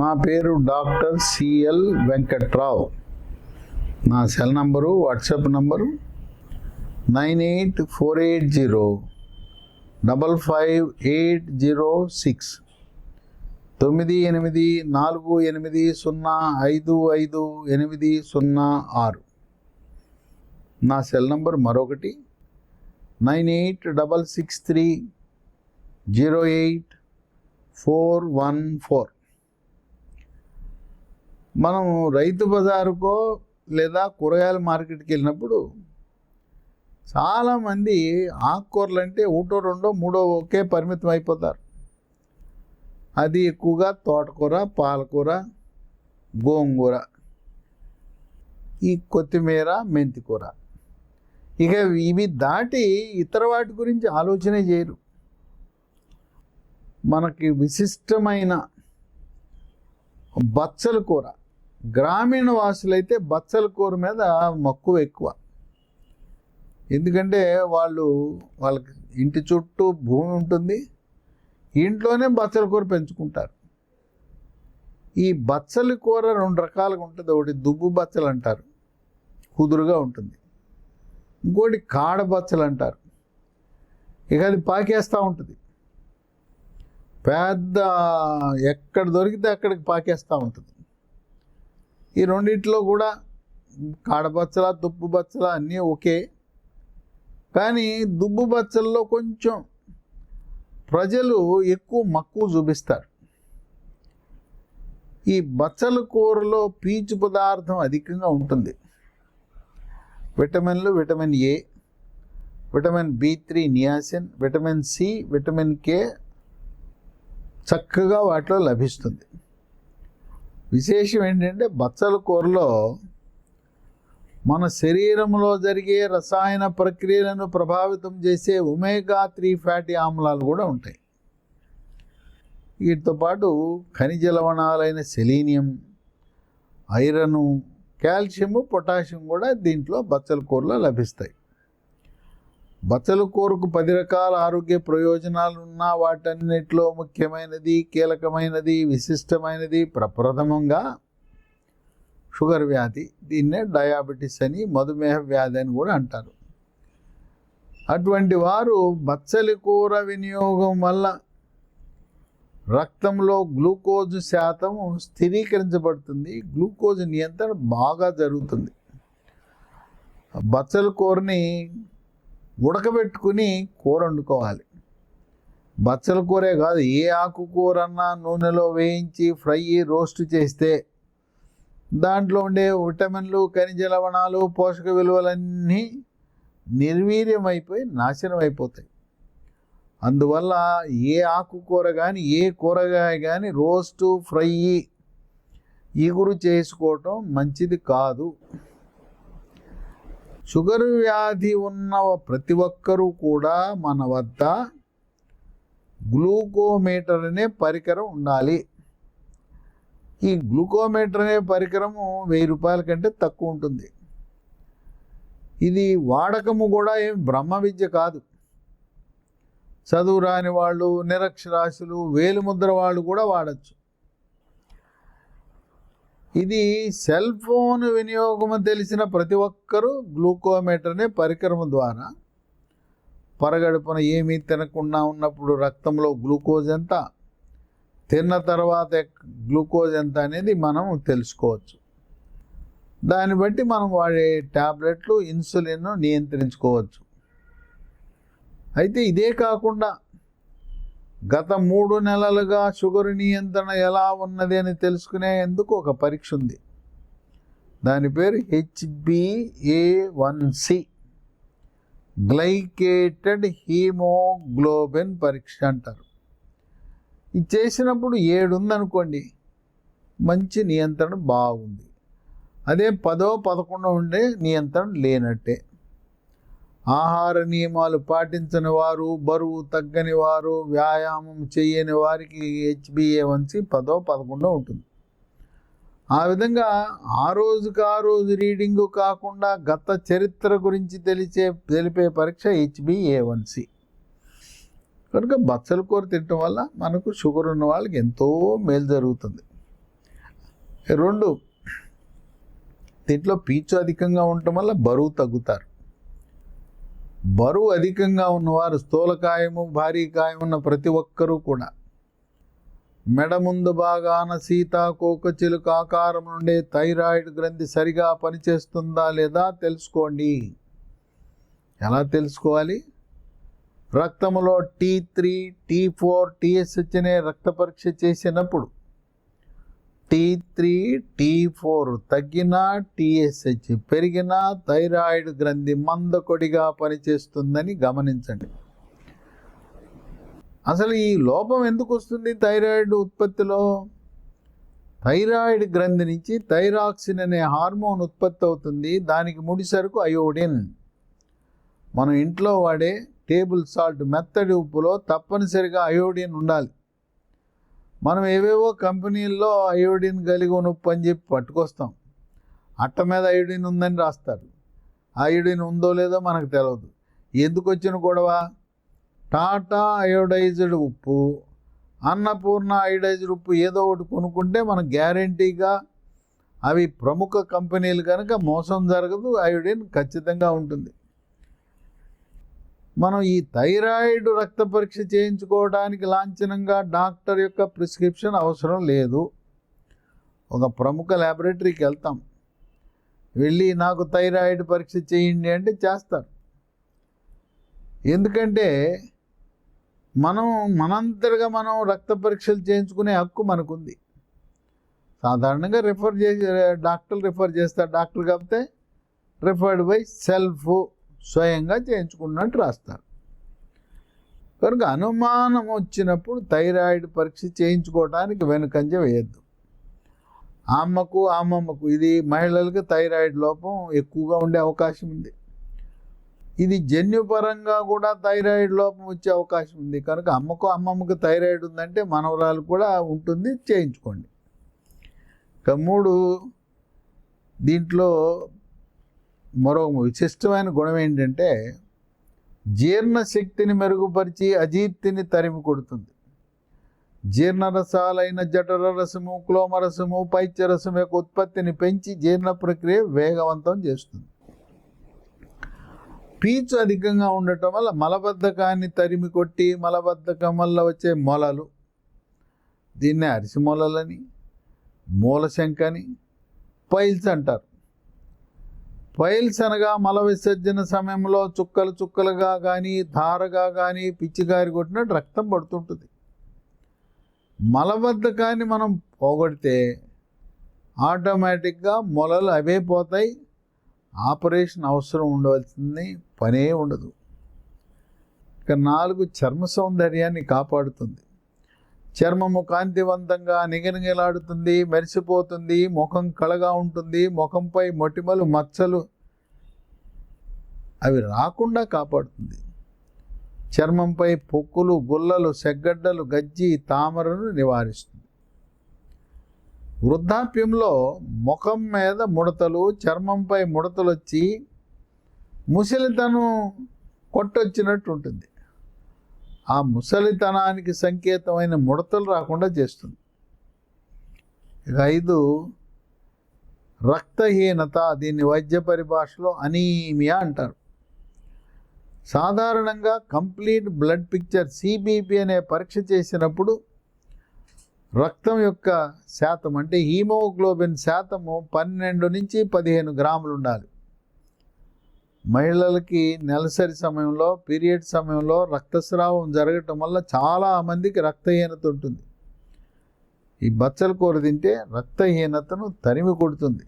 నా పేరు doctor CL Venkatrao. నా సెల్ నంబరు, వాట్సాప్ నంబరు 9848055806 9848055806. నా సెల్ నంబర్ మరొకటి 9866308414. మనం రైతు బజారుకో లేదా కూరగాయల మార్కెట్కి వెళ్ళినప్పుడు చాలామంది ఆకుకూరలు అంటే ఒకటో రెండో మూడో ఒకే పరిమితం అయిపోతారు. అది ఎక్కువగా తోటకూర, పాలకూర, గోంగూర, ఈ కొత్తిమీర, మెంతికూర. ఇక ఇవి దాటి ఇతర వాటి గురించి ఆలోచనే చేయరు. మనకి విశిష్టమైన బచ్చల కూర, గ్రామీణ వాసులైతే బచ్చల కూర మీద మక్కువ ఎక్కువ. ఎందుకంటే వాళ్ళకి ఇంటి చుట్టూ భూమి ఉంటుంది, ఇంట్లోనే బచ్చల కూర పెంచుకుంటారు. ఈ బచ్చల కూర రెండు రకాలుగా ఉంటుంది. ఒకటి దుబ్బు బచ్చలు అంటారు, కుదురుగా ఉంటుంది. ఇంకోటి కాడ బచ్చలు అంటారు, ఇక అది పాకేస్తూ ఉంటుంది. పెద్ద ఎక్కడ దొరికితే అక్కడికి పాకేస్తూ ఉంటుంది. ఈ రెండిట్లో కూడా కాడబచ్చల, దుబ్బు బచ్చల అన్నీ ఓకే. కానీ దుబ్బు బచ్చల్లో కొంచెం ప్రజలు ఎక్కువ మక్కువ చూపిస్తారు. ఈ బచ్చల కూరలో పీచు పదార్థం అధికంగా ఉంటుంది. విటమిన్లు, vitamin A, vitamin B3 niacin, vitamin C, vitamin K చక్కగా వాటిలో లభిస్తుంది. విశేషం ఏంటంటే బచ్చల కూరలో మన శరీరంలో జరిగే రసాయన ప్రక్రియలను ప్రభావితం చేసే ఒమేగా-3 ఫ్యాటీ ఆమ్లాలు కూడా ఉంటాయి. వీటితో పాటు ఖనిజ లవణాలైన సెలీనియం, ఐరను, కాల్షియము, పొటాషియం కూడా దీంట్లో బచ్చల కూరలో లభిస్తాయి. బచ్చల కూరకు 10 రకాల ఆరోగ్య ప్రయోజనాలు ఉన్నా వాటన్నిటిలో ముఖ్యమైనది, కీలకమైనది, విశిష్టమైనది ప్రప్రథమంగా షుగర్ వ్యాధి. దీన్నే డయాబెటీస్ అని, మధుమేహ వ్యాధి అని కూడా అంటారు. అటువంటి వారు బచ్చలి కూర వినియోగం వల్ల రక్తంలో గ్లూకోజ్ శాతం స్థిరీకరించబడుతుంది, గ్లూకోజ్ నియంత్రణ బాగా జరుగుతుంది. బచ్చల కూరని ఉడకబెట్టుకుని కూర వండుకోవాలి. బచ్చల కూరే కాదు, ఏ ఆకుకూర అన్నా నూనెలో వేయించి ఫ్రై, రోస్ట్ చేస్తే దాంట్లో ఉండే విటమిన్లు, ఖనిజ లవణాలు, పోషక విలువలన్నీ నిర్వీర్యమైపోయి నాశనం అయిపోతాయి. అందువల్ల ఏ ఆకుకూర కానీ, ఏ కూరగాయ కానీ రోస్టు, ఫ్రై, ఇగురు చేసుకోవటం మంచిది కాదు. షుగర్ వ్యాధి ఉన్న ప్రతి ఒక్కరూ కూడా మన వద్ద గ్లూకోమీటర్ అనే పరికరం ఉండాలి. ఈ గ్లూకోమీటర్ అనే పరికరము 1000 రూపాయల కంటే తక్కువ ఉంటుంది. ఇది వాడకము కూడా ఏం బ్రహ్మ విద్య కాదు. చదువు రాని వాళ్ళు, నిరక్షరాస్యులు, వేలిముద్ర వాళ్ళు కూడా వాడచ్చు. ఇది సెల్ ఫోన్ వినియోగం తెలిసిన ప్రతి ఒక్కరూ గ్లూకోమీటర్ అనే పరికరం ద్వారా పరగడుపున ఏమీ తినకుండా ఉన్నప్పుడు రక్తంలో గ్లూకోజ్ ఎంత, తిన్న తర్వాత గ్లూకోజ్ ఎంత అనేది మనం తెలుసుకోవచ్చు. దాన్ని బట్టి మనం వాడే ట్యాబ్లెట్లు, ఇన్సులిన్ నియంత్రించుకోవచ్చు. అయితే ఇదే కాకుండా గత 3 నెలలుగా షుగర్ నియంత్రణ ఎలా ఉన్నది అని తెలుసుకునేందుకు ఒక పరీక్ష ఉంది. దాని పేరు HbA1c, గ్లైకేటెడ్ హీమోగ్లోబిన్ పరీక్ష అంటారు. ఇది చేసినప్పుడు 7 ఉందనుకోండి, మంచి నియంత్రణ బాగుంది. అదే 10, 11 ఉండే నియంత్రణ లేనట్టే. ఆహార నియమాలు పాటించని వారు, బరువు తగ్గని వారు, వ్యాయామం చేయని వారికి HbA1c 10, 11 ఉంటుంది. ఆ విధంగా ఆ రోజు రీడింగు కాకుండా గత చరిత్ర గురించి తెలిపే పరీక్ష HbA1c. కనుక బచ్చల కూర తినటం వల్ల మనకు షుగర్ ఉన్న వాళ్ళకి ఎంతో మేలు జరుగుతుంది. రెండు, దీంట్లో పీచు అధికంగా ఉండటం వల్ల బరువు తగ్గుతారు. బరువు అధికంగా ఉన్నవారు, స్థూలకాయము భారీ కాయం ఉన్న ప్రతి ఒక్కరూ కూడా మెడ ముందు భాగాన సీతాకోక చిలుక ఆకారం నుండే థైరాయిడ్ గ్రంథి సరిగా పనిచేస్తుందా లేదా తెలుసుకోండి. ఎలా తెలుసుకోవాలి? రక్తంలో T3, T4, TSH అనే రక్త పరీక్ష చేసినప్పుడు T3, T4 తగ్గినా, TSH పెరిగినా థైరాయిడ్ గ్రంథి మందకొడిగా పనిచేస్తుందని గమనించండి. అసలు ఈ లోపం ఎందుకు వస్తుంది థైరాయిడ్ ఉత్పత్తిలో? థైరాయిడ్ గ్రంథి నుంచి థైరాక్సిన్ అనే హార్మోన్ ఉత్పత్తి అవుతుంది. దానికి ముడిసరుకు అయోడిన్. మనం ఇంట్లో వాడే టేబుల్ సాల్ట్, మెత్తడి ఉప్పులో తప్పనిసరిగా అయోడిన్ ఉండాలి. మనం ఏవేవో కంపెనీల్లో అయోడిన్ కలిగి ఉన్న ఉప్పు అని చెప్పి పట్టుకొస్తాం. అట్ట మీద అయోడిన్ ఉందని రాస్తారు. అయోడిన్ ఉందో లేదో మనకు తెలియదు. ఎందుకు వచ్చిన గొడవ? టాటా అయోడైజ్డ్ ఉప్పు, అన్నపూర్ణ అయోడైజ్డ్ ఉప్పు ఏదో ఒకటి కొనుక్కుంటే మనం గ్యారంటీగా అవి ప్రముఖ కంపెనీలు కనుక మోసం జరగదు, అయోడిన్ ఖచ్చితంగా ఉంటుంది. మనం ఈ థైరాయిడ్ రక్త పరీక్ష చేయించుకోవడానికి లాంఛనంగా డాక్టర్ యొక్క ప్రిస్క్రిప్షన్ అవసరం లేదు. ఒక ప్రముఖ ల్యాబొరేటరీకి వెళ్తాం, వెళ్ళి నాకు థైరాయిడ్ పరీక్ష చేయండి అంటే చేస్తారు. ఎందుకంటే మనంతటిగా మనం రక్త పరీక్షలు చేయించుకునే హక్కు మనకుంది. సాధారణంగా డాక్టర్లు రిఫర్ చేస్తారు. డాక్టర్ కాకపోతే రిఫర్డ్ బై సెల్ఫ్, స్వయంగా చేయించుకున్నట్టు రాస్తారు. కనుక అనుమానం వచ్చినప్పుడు థైరాయిడ్ పరీక్ష చేయించుకోవడానికి వెనుకంజ వేయద్దు. అమ్మమ్మకు ఇది మహిళలకు థైరాయిడ్ లోపం ఎక్కువగా ఉండే అవకాశం ఉంది. ఇది జన్యుపరంగా కూడా థైరాయిడ్ లోపం వచ్చే అవకాశం ఉంది. కనుక అమ్మమ్మకు థైరాయిడ్ ఉందంటే మనవరాలు కూడా ఉంటుంది, చేయించుకోండి. ఇక 3, దీంట్లో మరో విశిష్టమైన గుణం ఏంటంటే జీర్ణశక్తిని మెరుగుపరిచి అజీర్తిని తరిమి కొడుతుంది. జీర్ణరసాలైన జఠర రసము, క్లోమరసము, పైత్యరసము యొక్క ఉత్పత్తిని పెంచి జీర్ణ ప్రక్రియ వేగవంతం చేస్తుంది. పీచు అధికంగా ఉండటం వల్ల మలబద్ధకాన్ని తరిమి కొట్టి మలబద్ధకం వల్ల వచ్చే మొలలు, దీన్నే అరిసి మొలలని, మూలశంకని, పైల్స్ అంటారు. పైల్స్ అనగా మల విసర్జన సమయంలో చుక్కలు చుక్కలుగా కానీ ధారగా కానీ పిచ్చికారి కొట్టినట్టు రక్తం పడుతుంటుంది. మలబద్ధకాన్ని మనం పోగొడితే ఆటోమేటిక్గా మొలలు అవే పోతాయి. ఆపరేషన్ అవసరం ఉండవలసింది పనే ఉండదు. ఇక 4, చర్మ సౌందర్యాన్ని కాపాడుతుంది. చర్మము కాంతివంతంగా నిగనిగలాడుతుంది, మెరిసిపోతుంది, ముఖం కళగా ఉంటుంది. ముఖంపై మొటిమలు, మచ్చలు అవి రాకుండా కాపాడుతుంది. చర్మంపై పొక్కులు, గుల్లలు, సెగ్గడ్డలు, గజ్జి, తామరను నివారిస్తుంది. వృద్ధాప్యంలో ముఖం మీద ముడతలు, చర్మంపై ముడతలు వచ్చి ముసలితనం కొట్టొచ్చినట్టు ఉంటుంది. ఆ ముసలితనానికి సంకేతమైన ముడతలు రాకుండా చేస్తుంది. ఇక 5, రక్తహీనత. దీన్ని వైద్య పరిభాషలో అనీమియా అంటారు. సాధారణంగా కంప్లీట్ బ్లడ్ పిక్చర్ CBP అనే పరీక్ష చేసినప్పుడు రక్తం యొక్క శాతం అంటే హీమోగ్లోబిన్ శాతము 12 నుంచి 15 గ్రాములు ఉండాలి. మహిళలకి నెలసరి సమయంలో, పీరియడ్ సమయంలో రక్తస్రావం జరగటం వల్ల చాలామందికి రక్తహీనత ఉంటుంది. ఈ బచ్చల కూర తింటే రక్తహీనతను తరిమి కొడుతుంది.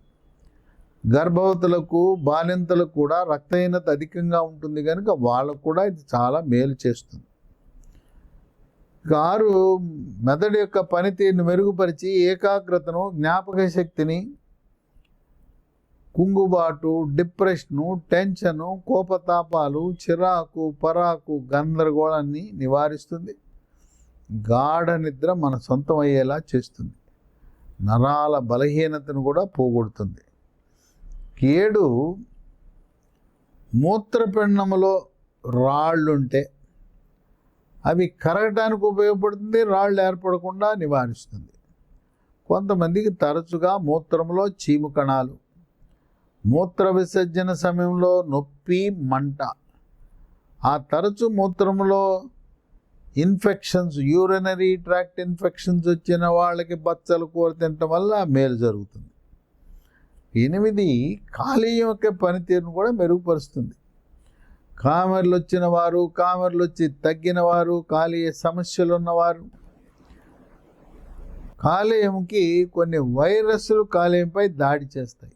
గర్భవతులకు, బాలింతలకు కూడా రక్తహీనత అధికంగా ఉంటుంది కనుక వాళ్ళకు కూడా ఇది చాలా మేలు చేస్తుంది. 6, మెదడు యొక్క పనితీరును మెరుగుపరిచి ఏకాగ్రతను, జ్ఞాపక శక్తిని, కుంగుబాటు, డిప్రెషను, టెన్షను, కోపతాపాలు, చిరాకు, పరాకు, గందరగోళాన్ని నివారిస్తుంది. గాఢ నిద్ర మన సొంతం అయ్యేలా చేస్తుంది. నరాల బలహీనతను కూడా పోగొడుతుంది. 7, మూత్రపిండములో రాళ్ళుంటే అవి కరగటానికి ఉపయోగపడుతుంది, రాళ్ళు ఏర్పడకుండా నివారిస్తుంది. కొంతమందికి తరచుగా మూత్రంలో చీము కణాలు, మూత్ర విసర్జన సమయంలో నొప్పి, మంట. ఆ తరచు మూత్రంలో ఇన్ఫెక్షన్స్, యూరినరీ ట్రాక్ట్ ఇన్ఫెక్షన్స్ వచ్చిన వాళ్ళకి బచ్చల కూర తినటం వల్ల మేలు జరుగుతుంది. 8 కాలేయం యొక్క పనితీరును కూడా మెరుగుపరుస్తుంది. కామెర్లు వచ్చిన వారు, కామెర్లు వచ్చి తగ్గిన వారు, కాలేయ సమస్యలు ఉన్నవారు, కాలేయంకి కొన్ని వైరస్లు కాలేయంపై దాడి చేస్తాయి.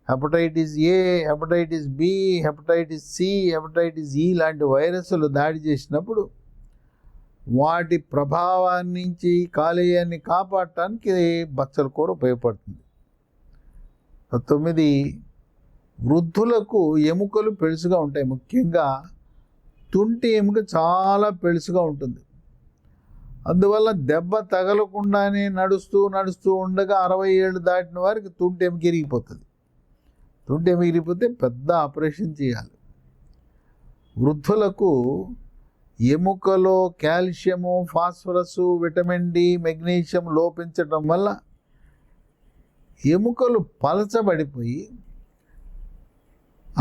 Hepatitis A, hepatitis B, hepatitis C, hepatitis E లాంటి వైరస్లు దాడి చేసినప్పుడు వాటి ప్రభావాన్ని నుంచి కాలేయాన్ని కాపాడటానికి బచ్చల కూర ఉపయోగపడుతుంది. 9 వృద్ధులకు ఎముకలు పెళుసుగా ఉంటాయి. ముఖ్యంగా తుంటి ఎముక చాలా పెళుసుగా ఉంటుంది. అందువల్ల దెబ్బ తగలకుండానే నడుస్తూ ఉండగా 60 ఏళ్ళు దాటిన వారికి తుంటి ఎముక ఇరిగిపోతుంది. తుంటి ఎముక ఇరిగిపోతే పెద్ద ఆపరేషన్ చేయాలి. వృద్ధులకు ఎముకలో calcium, phosphorus, vitamin D, magnesium లోపించడం వల్ల ఎముకలు పలచబడిపోయి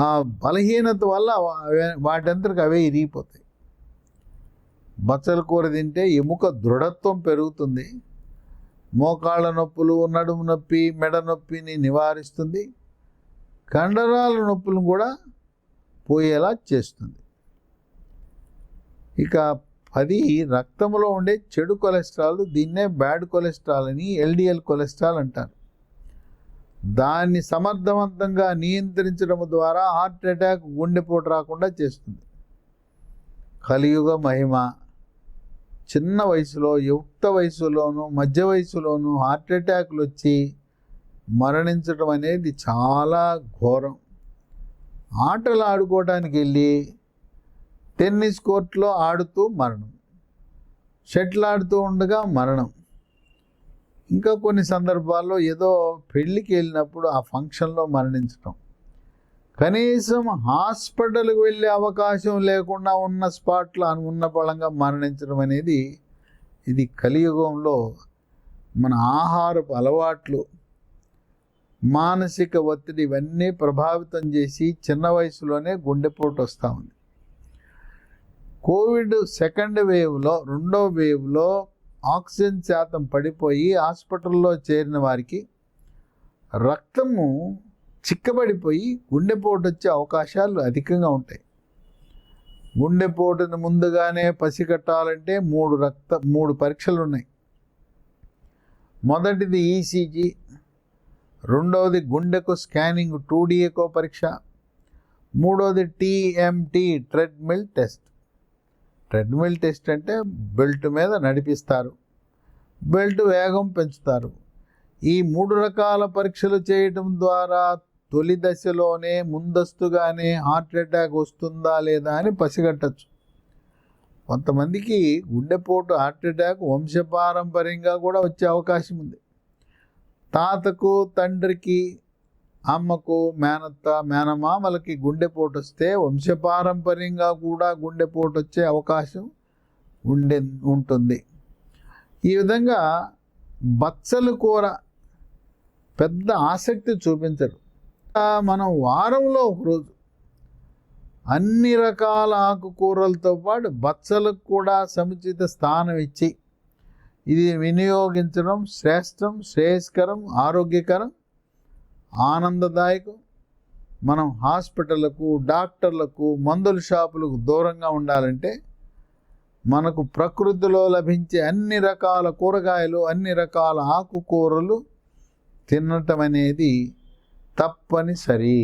ఆ బలహీనత వల్ల వాటంతరికి అవే ఇరిగిపోతాయి. బచ్చల కూర తింటే ఎముక దృఢత్వం పెరుగుతుంది. మోకాళ్ళ నొప్పులు, నడుము నొప్పి, మెడ నొప్పిని నివారిస్తుంది. కండరాల నొప్పులను కూడా పోయేలా చేస్తుంది. ఇక 10 రక్తంలో ఉండే చెడు కొలెస్ట్రాల్, దీన్నే బ్యాడ్ కొలెస్ట్రాల్ అని, ఎల్డిఎల్ కొలెస్ట్రాల్ అంటారు. దాన్ని సమర్థవంతంగా నియంత్రించడం ద్వారా హార్ట్ అటాక్, గుండెపోటు రాకుండా చేస్తుంది. కలియుగ మహిమ. చిన్న వయసులో, యుక్త వయసులోనూ, మధ్య వయసులోనూ హార్ట్ అటాక్లు వచ్చి మరణించడం అనేది చాలా ఘోరం. ఆటలు ఆడుకోవడానికి వెళ్ళి టెన్నిస్ కోర్టులో ఆడుతూ మరణం, షటిల్ ఆడుతూ ఉండగా మరణం, ఇంకా కొన్ని సందర్భాల్లో ఏదో పెళ్ళికి వెళ్ళినప్పుడు ఆ ఫంక్షన్లో మరణించటం. కనీసం హాస్పిటల్కి వెళ్ళే అవకాశం లేకుండా ఉన్న స్పాట్లో ఉన్న పళంగా మరణించడం అనేది, ఇది కలియుగంలో మన ఆహారపు అలవాట్లు, మానసిక ఒత్తిడి ఇవన్నీ ప్రభావితం చేసి చిన్న వయసులోనే గుండెపోటు వస్తూ ఉంది. కోవిడ్ సెకండ్ వేవ్లో, రెండో వేవ్లో ఆక్సిజన్ శాతం పడిపోయి హాస్పిటల్లో చేరిన వారికి రక్తము చిక్కబడిపోయి గుండెపోటు వచ్చే అవకాశాలు అధికంగా ఉంటాయి. గుండెపోటును ముందుగానే పసిగట్టాలంటే 3 పరీక్షలు ఉన్నాయి. మొదటిది ఈసీజీ, రెండవది గుండెకు స్కానింగ్ 2D ఎకో పరీక్ష, మూడవది TMT treadmill test. Treadmill test అంటే బెల్ట్ మీద నడిపిస్తారు, బెల్ట్ వేగం పెంచుతారు. ఈ 3 రకాల పరీక్షలు చేయటం ద్వారా తొలి దశలోనే ముందస్తుగానే హార్ట్ అటాక్ వస్తుందా లేదా అని పసిగట్టచ్చు. కొంతమందికి గుండెపోటు, హార్ట్ అటాక్ వంశపారంపర్యంగా కూడా వచ్చే అవకాశం ఉంది. తాతకు, తండ్రికి, అమ్మకు, మేనత్త, మేనమామలకి గుండెపోటు వస్తే వంశపారంపర్యంగా కూడా గుండెపోటు వచ్చే అవకాశం ఉంటుంది. ఈ విధంగా బచ్చల కూర పెద్ద ఆసక్తి చూపించరు. మనం వారంలో ఒకరోజు అన్ని రకాల ఆకుకూరలతో పాటు బచ్చలకు కూడా సముచిత స్థానం ఇచ్చి ఇది వినియోగించడం శ్రేష్టం, శ్రేయస్కరం, ఆరోగ్యకరం, ఆనందదాయకం. మనం హాస్పిటళ్లకు, డాక్టర్లకు, మందుల షాపులకు దూరంగా ఉండాలంటే మనకు ప్రకృతిలో లభించే అన్ని రకాల కూరగాయలు, అన్ని రకాల ఆకుకూరలు తినటం అనేది తప్పనిసరి.